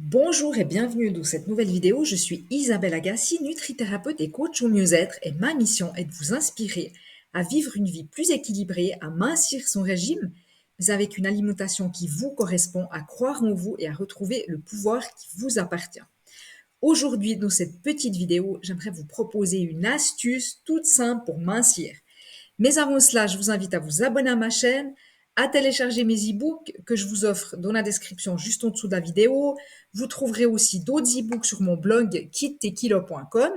Bonjour et bienvenue dans cette nouvelle vidéo. Je suis Isabelle Agassi, nutrithérapeute et coach au mieux-être et ma mission est de vous inspirer à vivre une vie plus équilibrée, à mincir son régime, mais avec une alimentation qui vous correspond, à croire en vous et à retrouver le pouvoir qui vous appartient. Aujourd'hui, dans cette petite vidéo, j'aimerais vous proposer une astuce toute simple pour mincir. Mais avant cela, je vous invite à vous abonner à ma chaîne, à télécharger mes e-books que je vous offre dans la description juste en dessous de la vidéo. Vous trouverez aussi d'autres e-books sur mon blog kittekilo.com.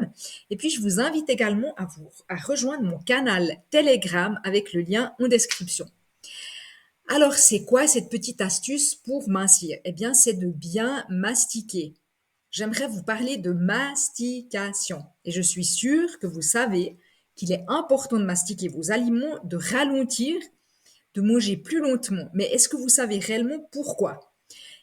Et puis, je vous invite également à rejoindre mon canal Telegram avec le lien en description. Alors, c'est quoi cette petite astuce pour mincir? Eh bien, c'est de bien mastiquer. J'aimerais vous parler de mastication. Et je suis sûre que vous savez qu'il est important de mastiquer vos aliments, de ralentir, de manger plus lentement. Mais est-ce que vous savez réellement pourquoi?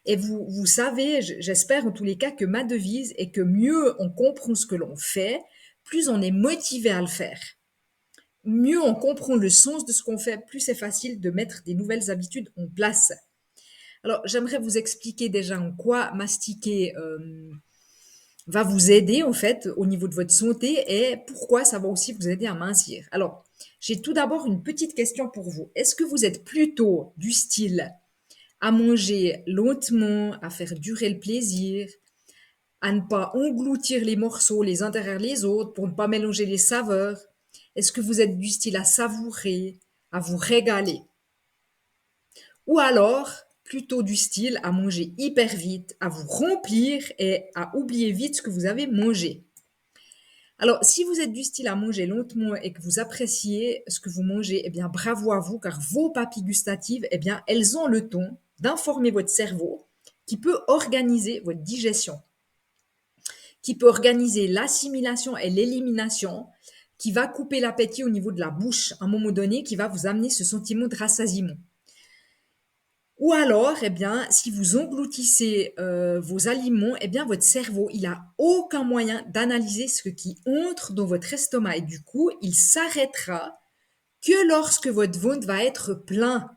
Et vous savez, j'espère en tous les cas que ma devise est que mieux on comprend ce que l'on fait, plus on est motivé à le faire. Mieux on comprend le sens de ce qu'on fait, plus c'est facile de mettre des nouvelles habitudes en place. Alors, j'aimerais vous expliquer déjà en quoi mastiquer va vous aider en fait au niveau de votre santé et pourquoi ça va aussi vous aider à mincir. Alors, j'ai tout d'abord une petite question pour vous. Est-ce que vous êtes plutôt du style à manger lentement, à faire durer le plaisir, à ne pas engloutir les morceaux les uns derrière les autres pour ne pas mélanger les saveurs? Est-ce que vous êtes du style à savourer, à vous régaler? Ou alors, plutôt du style à manger hyper vite, à vous remplir et à oublier vite ce que vous avez mangé? Alors, si vous êtes du style à manger lentement et que vous appréciez ce que vous mangez, eh bien, bravo à vous, car vos papilles gustatives, eh bien, elles ont le ton d'informer votre cerveau qui peut organiser votre digestion, qui peut organiser l'assimilation et l'élimination, qui va couper l'appétit au niveau de la bouche à un moment donné, qui va vous amener ce sentiment de rassasiement. Ou alors, eh bien, si vous engloutissez vos aliments, eh bien, votre cerveau, il a aucun moyen d'analyser ce qui entre dans votre estomac et du coup, il s'arrêtera que lorsque votre ventre va être plein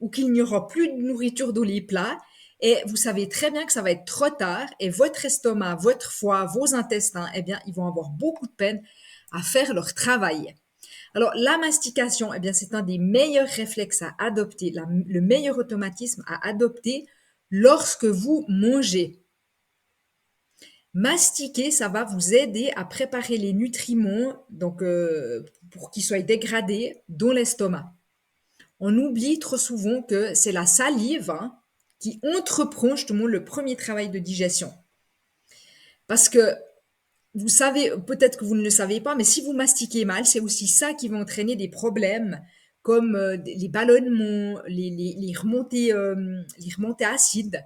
ou qu'il n'y aura plus de nourriture dans les plats. Et vous savez très bien que ça va être trop tard et votre estomac, votre foie, vos intestins, eh bien, ils vont avoir beaucoup de peine à faire leur travail. Alors, la mastication, eh bien, c'est un des meilleurs réflexes à adopter, le meilleur automatisme à adopter lorsque vous mangez. Mastiquer, ça va vous aider à préparer les nutriments donc, pour qu'ils soient dégradés dans l'estomac. On oublie trop souvent que c'est la salive qui entreprend justement le premier travail de digestion. Parce que vous savez, peut-être que vous ne le savez pas, mais si vous mastiquez mal, c'est aussi ça qui va entraîner des problèmes comme les ballonnements, les remontées acides.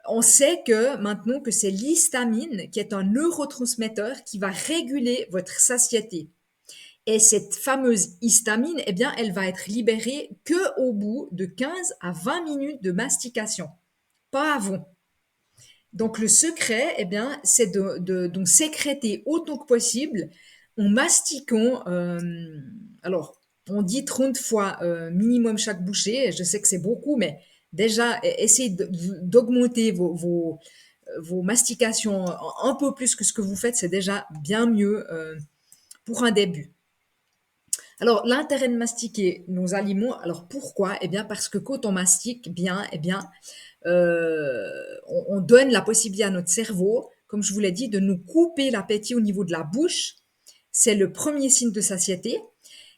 On sait que maintenant que c'est l'histamine qui est un neurotransmetteur qui va réguler votre satiété. Et cette fameuse histamine, eh bien, elle va être libérée que au bout de 15 à 20 minutes de mastication, pas avant. Donc le secret, eh bien, c'est donc sécréter autant que possible en mastiquant. Alors, on dit 30 fois minimum chaque bouchée. Je sais que c'est beaucoup, mais déjà, essayez d'augmenter vos mastications un peu plus que ce que vous faites. C'est déjà bien mieux pour un début. Alors, l'intérêt de mastiquer nos aliments, alors pourquoi? Eh bien, parce que quand on mastique bien, eh bien, on donne la possibilité à notre cerveau, comme je vous l'ai dit, de nous couper l'appétit au niveau de la bouche. C'est le premier signe de satiété.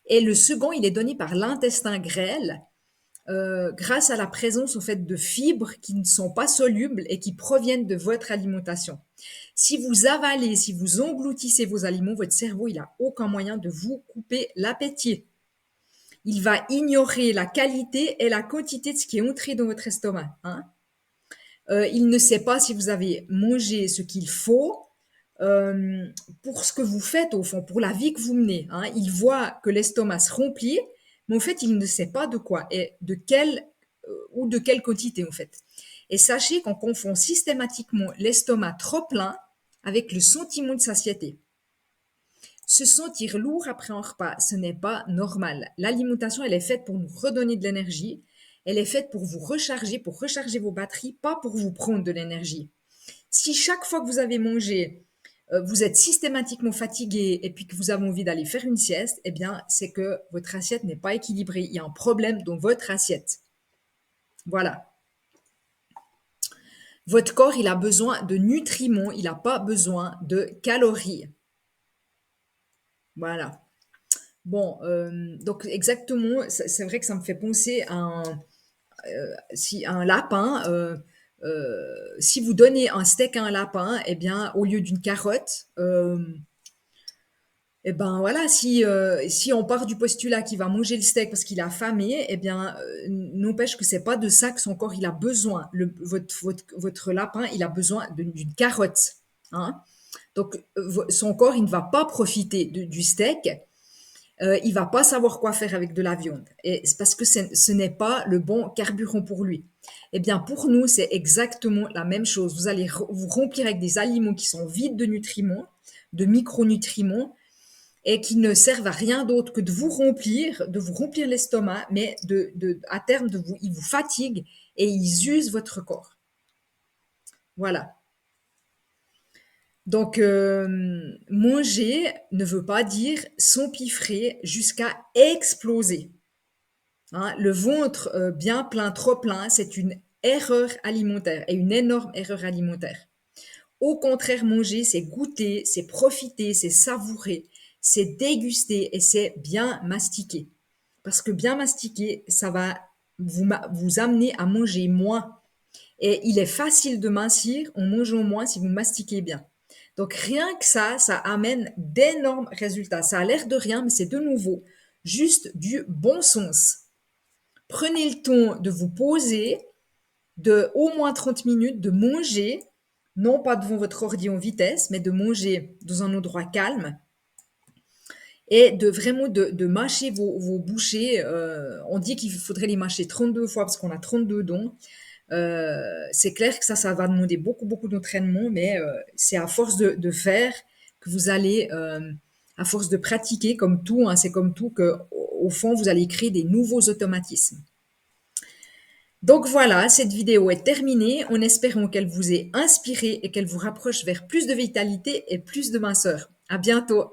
Et le second, il est donné par l'intestin grêle, grâce à la présence au fait de fibres qui ne sont pas solubles et qui proviennent de votre alimentation. Si vous avalez, si vous engloutissez vos aliments, votre cerveau, il a aucun moyen de vous couper l'appétit. Il va ignorer la qualité et la quantité de ce qui est entré dans votre estomac. Il ne sait pas si vous avez mangé ce qu'il faut pour ce que vous faites au fond, pour la vie que vous menez. Il voit que l'estomac se remplit, mais en fait, il ne sait pas de quoi et de quelle ou de quelle quantité en fait. Et sachez qu'on confond systématiquement l'estomac trop plein avec le sentiment de satiété. Se sentir lourd après un repas, ce n'est pas normal. L'alimentation, elle est faite pour nous redonner de l'énergie Elle est faite pour recharger vos batteries, pas pour vous prendre de l'énergie. Si chaque fois que vous avez mangé, vous êtes systématiquement fatigué et puis que vous avez envie d'aller faire une sieste, eh bien, c'est que votre assiette n'est pas équilibrée. Il y a un problème dans votre assiette. Voilà. Votre corps, il a besoin de nutriments, il n'a pas besoin de calories. Voilà. Bon, donc exactement, c'est vrai que ça me fait penser à un lapin. Si vous donnez un steak à un lapin, eh bien, au lieu d'une carotte, eh ben voilà, si on part du postulat qu'il va manger le steak parce qu'il a famé, eh bien, n'empêche que c'est pas de ça que son corps il a besoin. Votre lapin, il a besoin d'une carotte, hein. Donc, son corps, il ne va pas profiter du steak. Il va pas savoir quoi faire avec de la viande. Et c'est parce que ce n'est pas le bon carburant pour lui. Eh bien, pour nous, c'est exactement la même chose. Vous allez vous remplir avec des aliments qui sont vides de nutriments, de micronutriments, et qui ne servent à rien d'autre que de vous remplir l'estomac, mais à terme, ils vous fatiguent et ils usent votre corps. Voilà. Donc, manger ne veut pas dire s'empiffrer jusqu'à exploser. Hein. Le ventre bien plein, trop plein, c'est une erreur alimentaire et une énorme erreur alimentaire. Au contraire, manger, c'est goûter, c'est profiter, c'est savourer, c'est déguster et c'est bien mastiquer. Parce que bien mastiquer, ça va vous amener à manger moins. Et il est facile de mincir en mangeant moins si vous mastiquez bien. Donc rien que ça amène d'énormes résultats. Ça a l'air de rien, mais c'est de nouveau juste du bon sens. Prenez le temps de vous poser, de au moins 30 minutes, de manger, non pas devant votre ordi en vitesse, mais de manger dans un endroit calme et de vraiment de mâcher vos bouchées. On dit qu'il faudrait les mâcher 32 fois parce qu'on a 32 dents. C'est clair que ça va demander beaucoup, beaucoup d'entraînement, mais c'est à force de faire que vous allez, à force de pratiquer, comme tout, hein, c'est comme tout, que au fond, vous allez créer des nouveaux automatismes. Donc voilà, cette vidéo est terminée en espérant qu'elle vous ait inspiré et qu'elle vous rapproche vers plus de vitalité et plus de minceur. À bientôt!